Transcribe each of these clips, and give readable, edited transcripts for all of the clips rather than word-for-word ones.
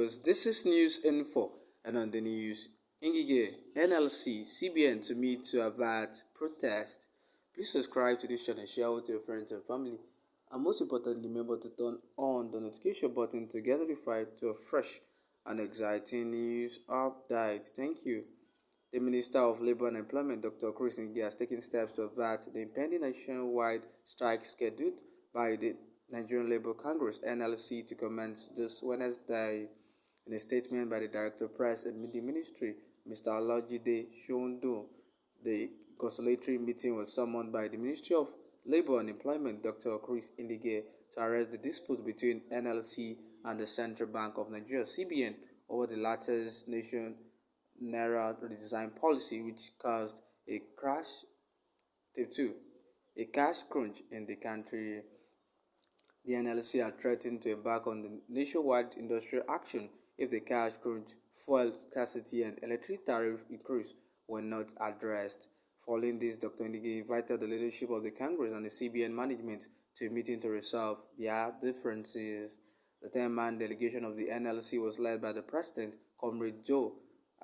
viewers, this is Newsinfo, and on the news, Ngige, NLC, CBN to meet to avert protest. Please subscribe to this channel, share with your friends and family, and most importantly, remember to turn on the notification button to get notified to a fresh and exciting news update. Thank you. The Minister of Labour and Employment, Dr. Ngige, has taken steps to avert the impending nationwide strike scheduled by the Nigerian Labour Congress (NLC) to commence this Wednesday. In a statement by the Director of Press and Media Ministry, Mr. Ngige Shondo, the conciliatory meeting was summoned by the Ministry of Labour and Employment, Dr. Ngige, to arrest the dispute between NLC and the Central Bank of Nigeria (CBN) over the latter's Naira redesign policy, which caused a crash. Tip 2. A cash crunch in the country. The NLC had threatened to embark on the nationwide industrial action if the cash crunch, fuel scarcity, and electricity tariff increase were not addressed. Following this, Dr. Ngige invited the leadership of the Congress and the CBN management to a meeting to resolve their differences. The 10-man delegation of the NLC was led by the President, Comrade Joe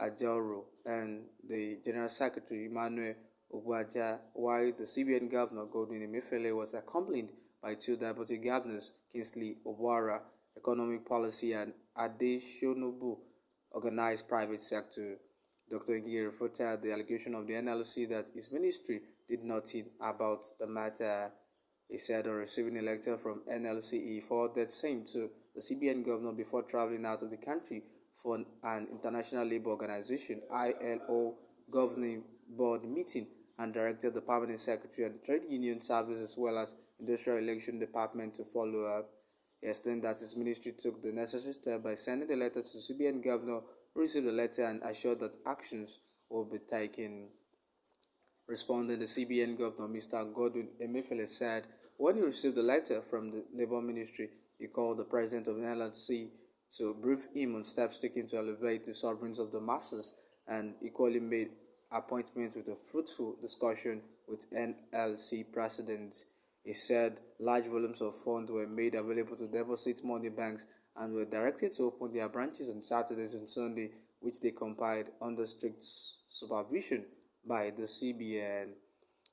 Ajaro, and the General Secretary, Emmanuel Ogbaja, while the CBN Governor, Godwin Emefiele, was accompanied by two deputy governors, Kingsley Obwara, Economic Policy, and Ade Shonubu, Organized Private Sector. Dr. Ngige refuted the allegation of the NLC that his ministry did nothing about the matter. He said on receiving a letter from NLC, he forwarded same to the CBN governor before traveling out of the country for an International Labour Organization (ILO) governing board meeting, and directed the permanent secretary and trade union service as well as industrial election department to follow up. He explained that his ministry took the necessary step by sending the letter to the CBN governor, who received the letter and assured that actions will be taken. Responding, the CBN governor, Mr. Godwin Emefiele, said when he received the letter from the Labour Ministry, he called the president of the NLC to brief him on steps taken to elevate the sovereigns of the masses, and equally made appointments with a fruitful discussion with NLC presidents. He said large volumes of funds were made available to deposit money banks and were directed to open their branches on Saturdays and Sunday, which they complied under strict supervision by the CBN.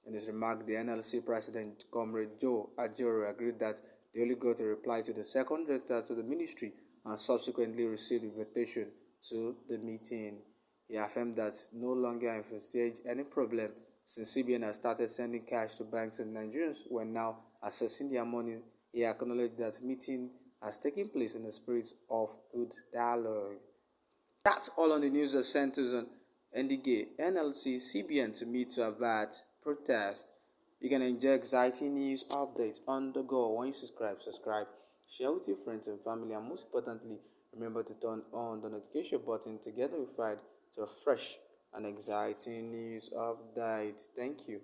In his remark, the NLC president, Comrade Joe Ajoro, agreed that they only got a reply to the second letter to the ministry and subsequently received invitation to the meeting. He affirmed that no longer envisaged any problem since CBN has started sending cash to banks and Nigerians were now accessing their money. He acknowledged that meeting has taken place in the spirit of good dialogue. That's all on the news that centers on Ngige, NLC, CBN to meet to avert protest. You can enjoy exciting news updates on the go. When you subscribe, share with your friends and family, and most importantly, remember to turn on the notification button to get notified to a fresh and exciting news update. Thank you.